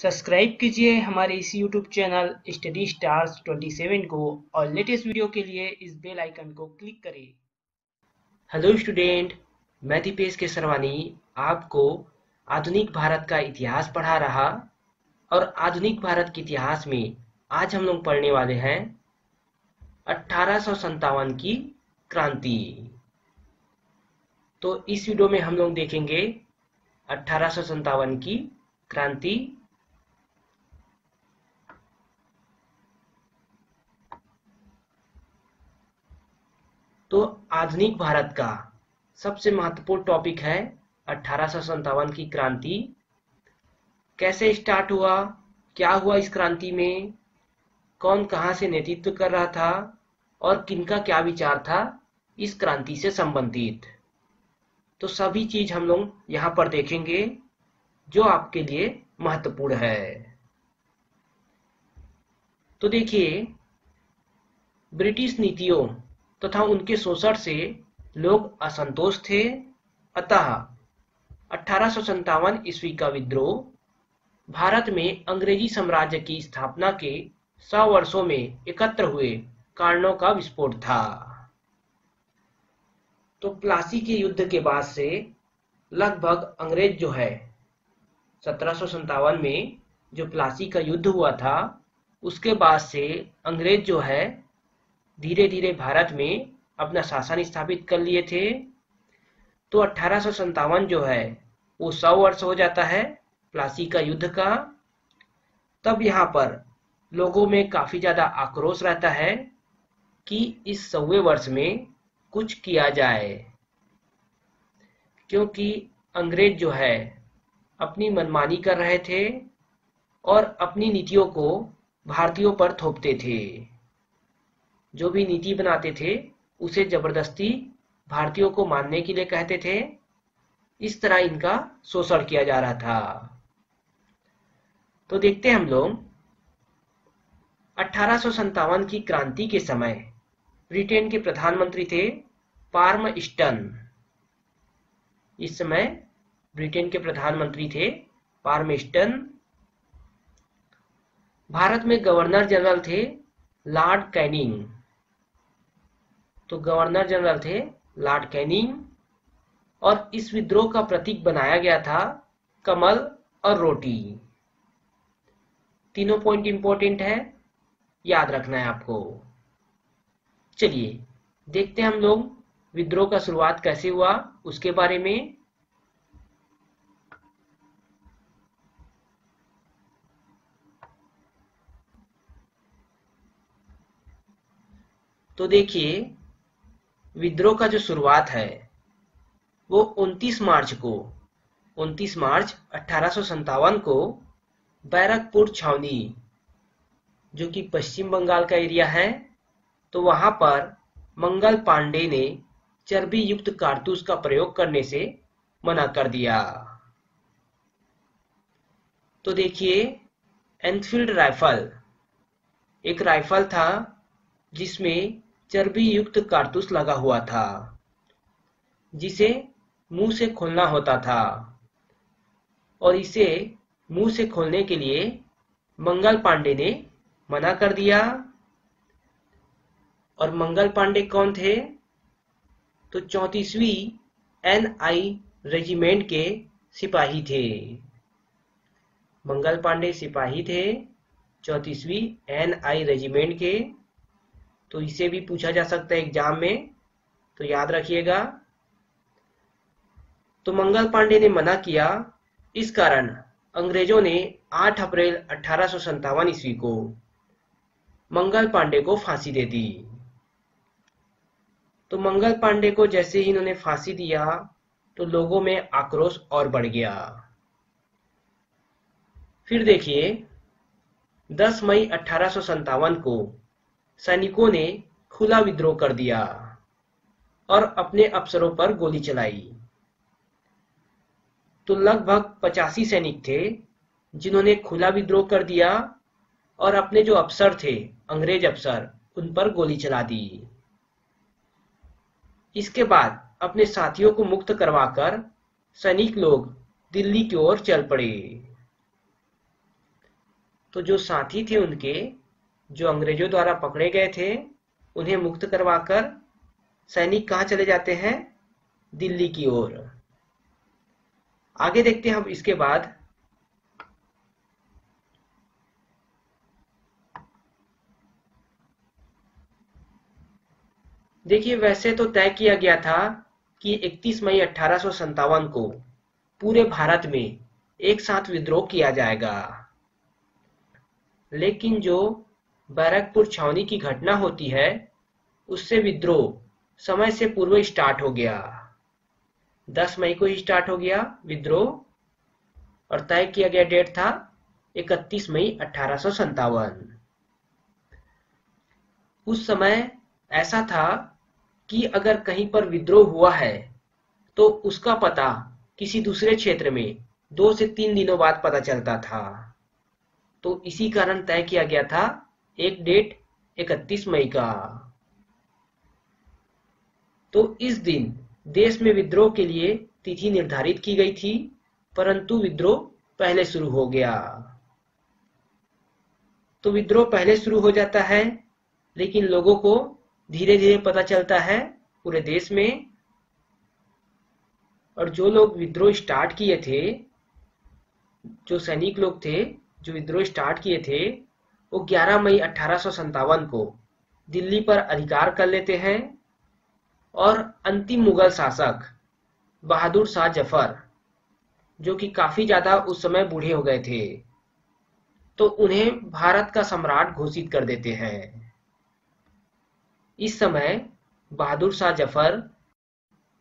Subscribe कीजिए हमारे इस YouTube चैनल स्टडी स्टार्स 27 को और लेटेस्ट वीडियो के लिए इस बेल आइकन को क्लिक करें। हेलो स्टूडेंट, मैं दीपेश केसरवानी आपको आधुनिक भारत का इतिहास पढ़ा रहा और आधुनिक भारत के इतिहास में आज हम लोग पढ़ने वाले हैं 1857 की क्रांति। तो इस वीडियो में हम लोग देखेंगे 1857 की क्रांति। तो आधुनिक भारत का सबसे महत्वपूर्ण टॉपिक है 1857 की क्रांति। कैसे स्टार्ट हुआ, क्या हुआ इस क्रांति में, कौन कहां से नेतृत्व कर रहा था और किनका क्या विचार था इस क्रांति से संबंधित। तो सभी चीज हम लोग यहाँ पर देखेंगे जो आपके लिए महत्वपूर्ण है। तो देखिए, ब्रिटिश नीतियों तथा उनके शोषण से लोग असंतोष थे। अतः 1857 ईस्वी का विद्रोह भारत में अंग्रेजी साम्राज्य की स्थापना के 100 वर्षों में एकत्र हुए कारणों का विस्फोट था। तो प्लासी के युद्ध के बाद से लगभग अंग्रेज जो है 1757 में जो प्लासी का युद्ध हुआ था, उसके बाद से अंग्रेज जो है धीरे धीरे भारत में अपना शासन स्थापित कर लिए थे। तो 1857 जो है वो 100 वर्ष हो जाता है प्लासी का युद्ध का। तब यहाँ पर लोगों में काफी ज्यादा आक्रोश रहता है कि इस 100वें वर्ष में कुछ किया जाए, क्योंकि अंग्रेज जो है अपनी मनमानी कर रहे थे और अपनी नीतियों को भारतीयों पर थोपते थे। जो भी नीति बनाते थे उसे जबरदस्ती भारतीयों को मानने के लिए कहते थे। इस तरह इनका शोषण किया जा रहा था। तो देखते हैं हम लोग 1857 की क्रांति के समय ब्रिटेन के प्रधानमंत्री थे पाल्मस्टन। इस समय ब्रिटेन के प्रधानमंत्री थे पाल्मस्टन। भारत में गवर्नर जनरल थे लॉर्ड कैनिंग। तो गवर्नर जनरल थे लॉर्ड कैनिंग और इस विद्रोह का प्रतीक बनाया गया था कमल और रोटी। तीनों पॉइंट इंपॉर्टेंट है, याद रखना है आपको। चलिए देखते हैं हम लोग विद्रोह का शुरुआत कैसे हुआ उसके बारे में। तो देखिए, विद्रोह का जो शुरुआत है वो 29 मार्च 1857 को बैरकपुर छावनी, जो कि पश्चिम बंगाल का एरिया है, तो वहां पर मंगल पांडे ने चर्बी युक्त कारतूस का प्रयोग करने से मना कर दिया। तो देखिए, एनफील्ड राइफल एक राइफल था जिसमें चर्बी युक्त कारतूस लगा हुआ था, जिसे मुंह से खोलना होता था और इसे मुंह से खोलने के लिए मंगल पांडे ने मना कर दिया। और मंगल पांडे कौन थे? तो 34वीं NI रेजिमेंट के सिपाही थे। मंगल पांडे सिपाही थे 34वीं NI रेजिमेंट के। तो इसे भी पूछा जा सकता है एग्जाम में, तो याद रखिएगा। तो मंगल पांडे ने मना किया, इस कारण अंग्रेजों ने 8 अप्रैल 1857 ईस्वी को मंगल पांडे को फांसी दे दी। तो मंगल पांडे को जैसे ही इन्होंने फांसी दिया तो लोगों में आक्रोश और बढ़ गया। फिर देखिए, 10 मई 1857 को सैनिकों ने खुला विद्रोह कर दिया और अपने अफसरों पर गोली चलाई। तो लगभग 85 सैनिक थे जिन्होंने खुला विद्रोह कर दिया और अपने जो अफसर थे, अंग्रेज अफसर, उन पर गोली चला दी। इसके बाद अपने साथियों को मुक्त करवाकर सैनिक लोग दिल्ली की ओर चल पड़े। तो जो साथी थे उनके, जो अंग्रेजों द्वारा पकड़े गए थे, उन्हें मुक्त करवाकर सैनिक कहाँ चले जाते हैं? दिल्ली की ओर। आगे देखते हैं हम इसके बाद। देखिए, वैसे तो तय किया गया था कि 31 मई 1857 को पूरे भारत में एक साथ विद्रोह किया जाएगा, लेकिन जो बैरकपुर छावनी की घटना होती है, उससे विद्रोह समय से पूर्व स्टार्ट हो गया। 10 मई को ही स्टार्ट हो गया विद्रोह, और तय किया गया डेट था 31 मई 1857। उस समय ऐसा था कि अगर कहीं पर विद्रोह हुआ है तो उसका पता किसी दूसरे क्षेत्र में 2 से 3 दिनों बाद पता चलता था। तो इसी कारण तय किया गया था एक डेट 31 मई का। तो इस दिन देश में विद्रोह के लिए तिथि निर्धारित की गई थी, परंतु विद्रोह पहले शुरू हो गया। तो विद्रोह पहले शुरू हो जाता है, लेकिन लोगों को धीरे धीरे पता चलता है पूरे देश में। और जो लोग विद्रोह स्टार्ट किए थे, जो सैनिक लोग थे जो विद्रोह स्टार्ट किए थे, वो 11 मई 1857 को दिल्ली पर अधिकार कर लेते हैं और अंतिम मुगल शासक बहादुर शाह जफर, जो कि काफी ज्यादा उस समय बूढ़े हो गए थे, तो उन्हें भारत का सम्राट घोषित कर देते हैं। इस समय बहादुर शाह जफर,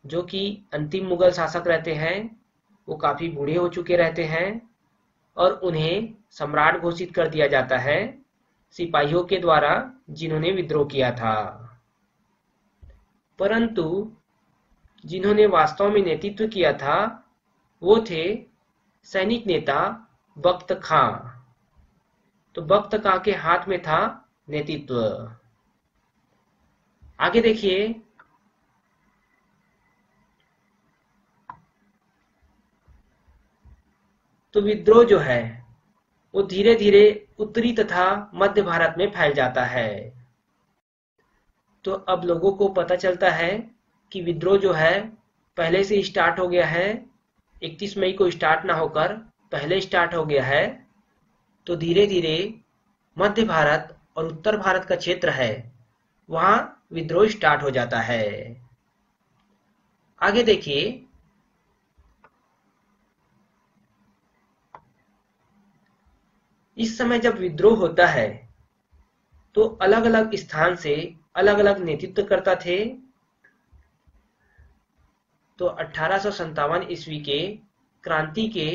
जो कि अंतिम मुगल शासक रहते हैं, वो काफी बूढ़े हो चुके रहते हैं और उन्हें सम्राट घोषित कर दिया जाता है सिपाहियों के द्वारा, जिन्होंने विद्रोह किया था। परंतु जिन्होंने वास्तव में नेतृत्व किया था वो थे सैनिक नेता बख्त खां। तो बख्त खां के हाथ में था नेतृत्व। आगे देखिए, तो विद्रोह जो है वो धीरे धीरे उत्तरी तथा मध्य भारत में फैल जाता है। तो अब लोगों को पता चलता है कि विद्रोह जो है पहले से स्टार्ट हो गया है, 31 मई को स्टार्ट ना होकर पहले स्टार्ट हो गया है। तो धीरे धीरे मध्य भारत और उत्तर भारत का क्षेत्र है, वहां विद्रोह स्टार्ट हो जाता है। आगे देखिए, इस समय जब विद्रोह होता है तो अलग अलग स्थान से अलग अलग नेतृत्व करता थे। तो 1857 ईस्वी के क्रांति के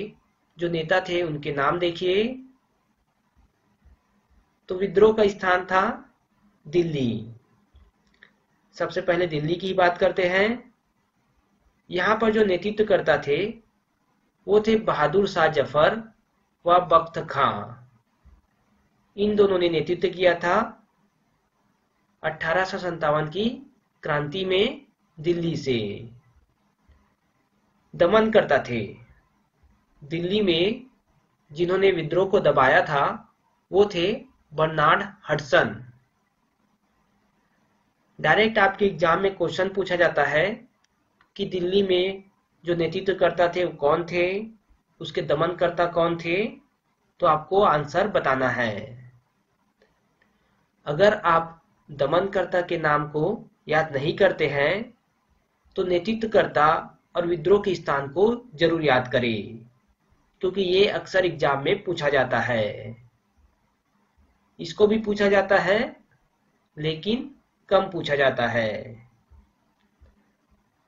जो नेता थे उनके नाम देखिए। तो विद्रोह का स्थान था दिल्ली। सबसे पहले दिल्ली की ही बात करते हैं। यहाँ पर जो नेतृत्व करता थे वो थे बहादुर शाह जफर व बख्त खां। इन दोनों ने नेतृत्व किया था 1857 की क्रांति में दिल्ली से। दमन करता थे दिल्ली में जिन्होंने विद्रोह को दबाया था वो थे बर्नार्ड हडसन। डायरेक्ट आपके एग्जाम में क्वेश्चन पूछा जाता है कि दिल्ली में जो नेतृत्व करता थे वो कौन थे, उसके दमनकर्ता कौन थे, तो आपको आंसर बताना है। अगर आप दमनकर्ता के नाम को याद नहीं करते हैं तो नेतृत्वकर्ता और विद्रोह के स्थान को जरूर याद करें, क्योंकि ये अक्सर एग्जाम में पूछा जाता है। इसको भी पूछा जाता है लेकिन कम पूछा जाता है।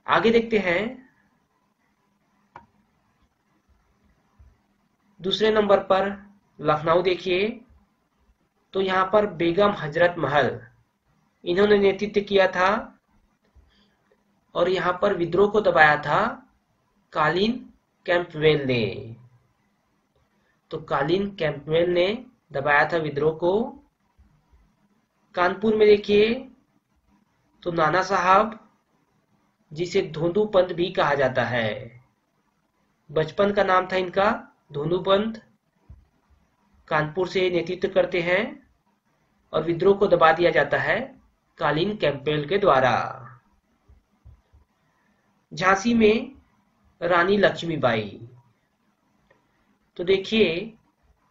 आगे देखते हैं। दूसरे नंबर पर लखनऊ देखिए। तो यहाँ पर बेगम हजरत महल, इन्होंने नेतृत्व किया था और यहाँ पर विद्रोह को दबाया था कॉलिन कैंपबेल ने। तो कॉलिन कैंपबेल ने दबाया था विद्रोह को। कानपुर में देखिए तो नाना साहब, जिसे धोंदू पंत भी कहा जाता है, बचपन का नाम था इनका धोंदू पंत। कानपुर से नेतृत्व करते हैं और विद्रोह को दबा दिया जाता है कालीन कैंपबेल के द्वारा। झांसी में रानी लक्ष्मीबाई। तो देखिए,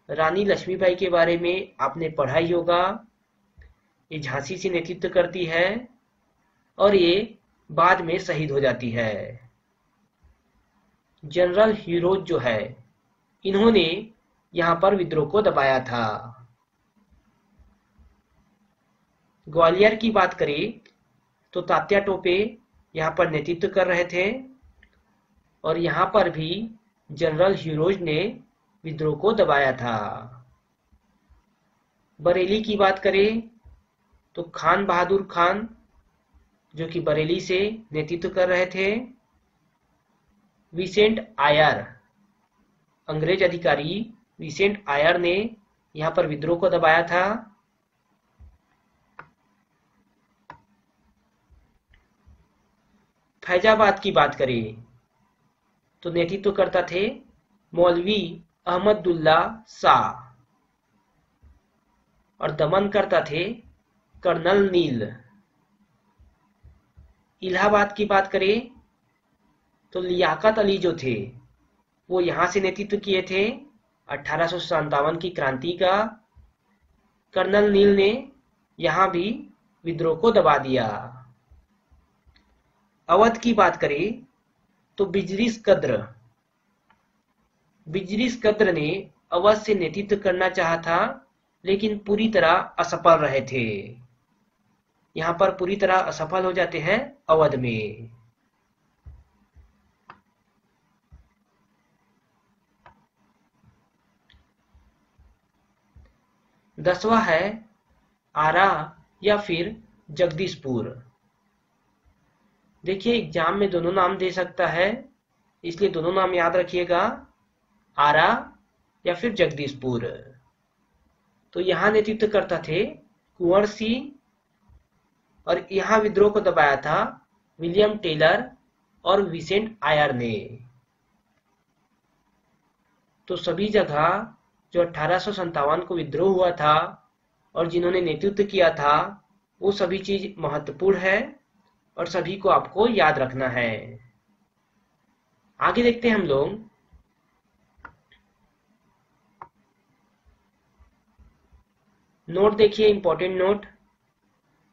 रानी लक्ष्मीबाई के बारे में आपने पढ़ा ही होगा। ये झांसी से नेतृत्व करती है और ये बाद में शहीद हो जाती है। जनरल हीरोज जो है, इन्होंने यहां पर विद्रोह को दबाया था। ग्वालियर की बात करें तो तात्या टोपे यहां पर नेतृत्व कर रहे थे और यहां पर भी जनरल हीरोज ने विद्रोह को दबाया था। बरेली की बात करें तो खान बहादुर खान जो कि बरेली से नेतृत्व कर रहे थे। विसेंट आयर, अंग्रेज अधिकारी विसेंट आयर ने यहां पर विद्रोह को दबाया था। फैजाबाद की बात करें तो नेतृत्व करता थे मौलवी अहमदुल्ला शाह और दमन करता थे कर्नल नील। इलाहाबाद की बात करें तो लियाकत अली जो थे वो यहां से नेतृत्व किए थे 1857 की क्रांति का। कर्नल नील ने यहां भी विद्रोह को दबा दिया। अवध की बात करें तो बिजरीस कद्र ने अवध से नेतृत्व करना चाहा था, लेकिन पूरी तरह असफल रहे थे। यहां पर पूरी तरह असफल हो जाते हैं अवध में। दसवां है आरा या फिर जगदीशपुर। देखिए, एग्जाम में दोनों नाम दे सकता है, इसलिए दोनों नाम याद रखिएगा, आरा या फिर जगदीशपुर। तो यहां नेतृत्व करता थे कुंवर सिंह और यहां विद्रोह को दबाया था विलियम टेलर और विसेंट आयर ने। तो सभी जगह जो 1857 को विद्रोह हुआ था और जिन्होंने नेतृत्व किया था, वो सभी चीज महत्वपूर्ण है और सभी को आपको याद रखना है। आगे देखते हैं हम लोग। नोट देखिए, इंपॉर्टेंट नोट।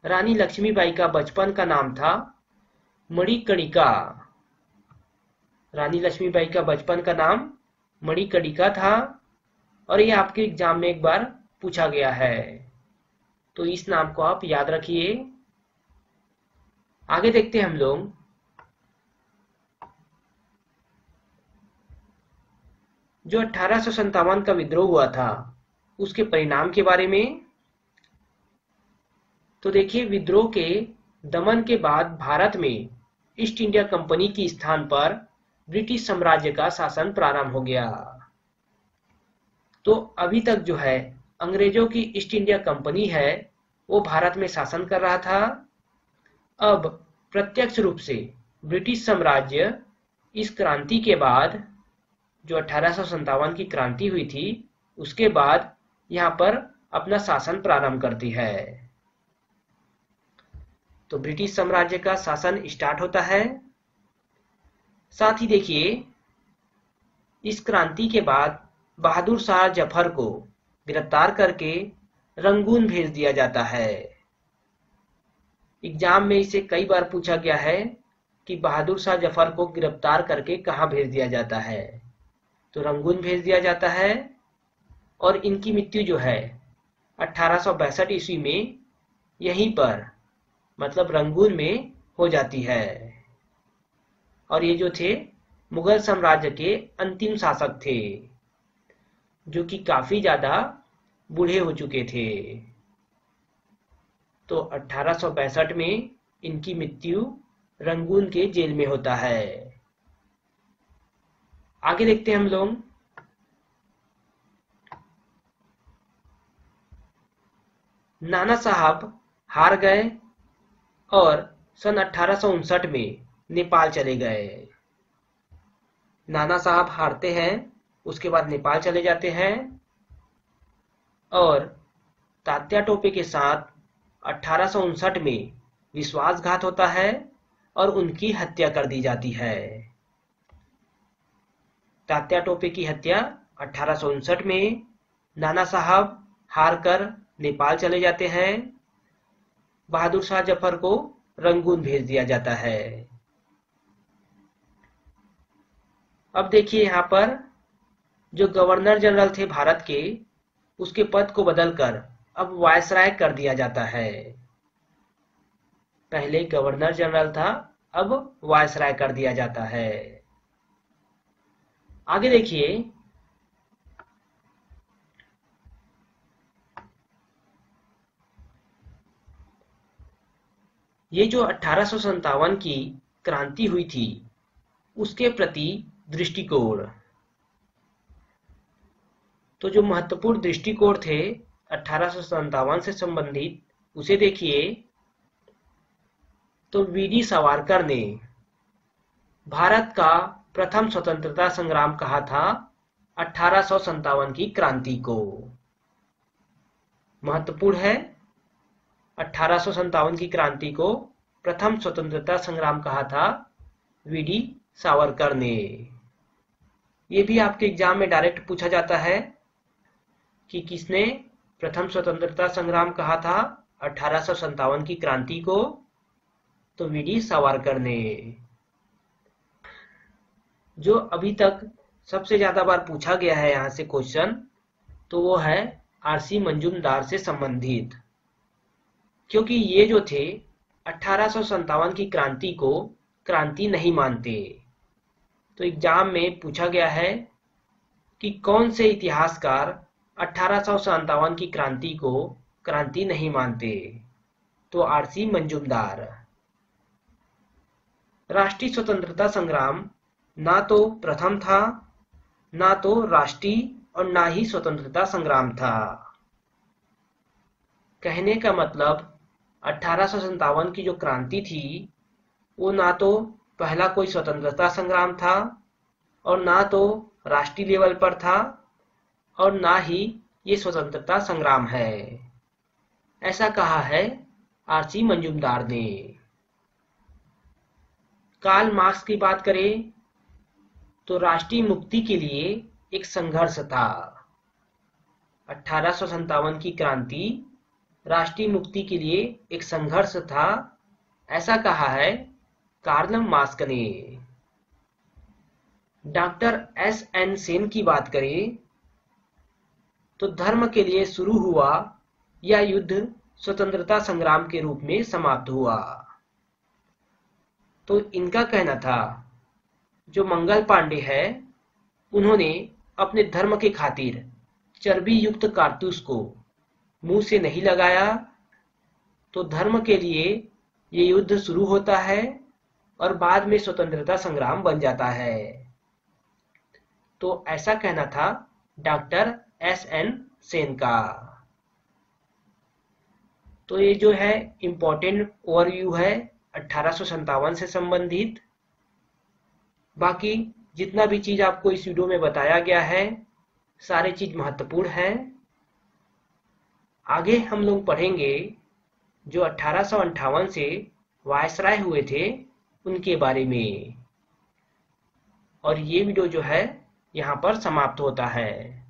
रानी लक्ष्मीबाई का बचपन का नाम था मणिकर्णिका। रानी लक्ष्मीबाई का बचपन का नाम मणिकर्णिका था और ये आपके एग्जाम में एक बार पूछा गया है, तो इस नाम को आप याद रखिए। आगे देखते हैं हम लोग। जो 1857 का विद्रोह हुआ था उसके परिणाम के बारे में। तो देखिए, विद्रोह के दमन के बाद भारत में ईस्ट इंडिया कंपनी के स्थान पर ब्रिटिश साम्राज्य का शासन प्रारंभ हो गया। तो अभी तक जो है अंग्रेजों की ईस्ट इंडिया कंपनी है वो भारत में शासन कर रहा था। अब प्रत्यक्ष रूप से ब्रिटिश साम्राज्य इस क्रांति के बाद, जो 1857 की क्रांति हुई थी, उसके बाद यहाँ पर अपना शासन प्रारंभ करती है। तो ब्रिटिश साम्राज्य का शासन स्टार्ट होता है। साथ ही देखिए, इस क्रांति के बाद बहादुर शाह जफर को गिरफ्तार करके रंगून भेज दिया जाता है। एग्जाम में इसे कई बार पूछा गया है कि बहादुर शाह जफर को गिरफ्तार करके कहां भेज दिया जाता है। तो रंगून भेज दिया जाता है और इनकी मृत्यु जो है 1862 ईस्वी में यहीं पर, मतलब रंगून में हो जाती है। और ये जो थे मुगल साम्राज्य के अंतिम शासक थे, जो कि काफी ज्यादा बूढ़े हो चुके थे। तो 1862 में इनकी मृत्यु रंगून के जेल में होता है। आगे देखते हैं हम लोग। नाना साहब हार गए और सन 1859 में नेपाल चले गए। नाना साहब हारते हैं, उसके बाद नेपाल चले जाते हैं और तात्या टोपे के साथ 1859 में विश्वासघात होता है और उनकी हत्या कर दी जाती है। तात्या टोपे की हत्या 1859 में। नाना साहब हार कर नेपाल चले जाते हैं। बहादुर शाह जफर को रंगून भेज दिया जाता है। अब देखिए यहाँ पर जो गवर्नर जनरल थे भारत के, उसके पद को बदलकर अब वायसराय कर दिया जाता है। पहले गवर्नर जनरल था, अब वायसराय कर दिया जाता है। आगे देखिए, ये जो 1857 की क्रांति हुई थी उसके प्रति दृष्टिकोण। तो जो महत्वपूर्ण दृष्टिकोण थे 1857 से संबंधित, उसे देखिए। तो वीडी सावरकर ने भारत का प्रथम स्वतंत्रता संग्राम कहा था 1857 की क्रांति को। महत्वपूर्ण है, 1857 की क्रांति को प्रथम स्वतंत्रता संग्राम कहा था वीडी सावरकर ने। ये भी आपके एग्जाम में डायरेक्ट पूछा जाता है कि किसने प्रथम स्वतंत्रता संग्राम कहा था 1857 की क्रांति को। तो वीडी सावरकर ने। जो अभी तक सबसे ज्यादा बार पूछा गया है यहाँ से क्वेश्चन, तो वो है आरसी मंजूमदार से संबंधित, क्योंकि ये जो थे 1857 की क्रांति को क्रांति नहीं मानते। तो एग्जाम में पूछा गया है कि कौन से इतिहासकार 1857 की क्रांति को क्रांति नहीं मानते। तो आरसी मंजूमदार। राष्ट्रीय स्वतंत्रता संग्राम ना तो प्रथम था, ना तो राष्ट्रीय और ना ही स्वतंत्रता संग्राम था। कहने का मतलब 1857 की जो क्रांति थी वो ना तो पहला कोई स्वतंत्रता संग्राम था और ना तो राष्ट्रीय लेवल पर था और ना ही ये स्वतंत्रता संग्राम है, ऐसा कहा है आरसी मंजूमदार ने। कार्ल मार्क्स की बात करें तो राष्ट्रीय मुक्ति के लिए एक संघर्ष था। 1857 की क्रांति राष्ट्रीय मुक्ति के लिए एक संघर्ष था, ऐसा कहा है कार्ल मार्क्स ने। Doctor SN. सेन की बात करें तो धर्म के लिए शुरू हुआ यह युद्ध स्वतंत्रता संग्राम के रूप में समाप्त हुआ। तो इनका कहना था, जो मंगल पांडे है उन्होंने अपने धर्म के खातिर चर्बी युक्त कारतूस को मुंह से नहीं लगाया, तो धर्म के लिए ये युद्ध शुरू होता है और बाद में स्वतंत्रता संग्राम बन जाता है। तो ऐसा कहना था डॉक्टर एस.एन. सेन का। तो ये जो है इम्पोर्टेंट ओवरव्यू है 1857 से संबंधित। बाकी जितना भी चीज आपको इस वीडियो में बताया गया है सारे चीज महत्वपूर्ण है। आगे हम लोग पढ़ेंगे जो 1858 से वायसराय हुए थे उनके बारे में। और ये वीडियो जो है यहाँ पर समाप्त होता है।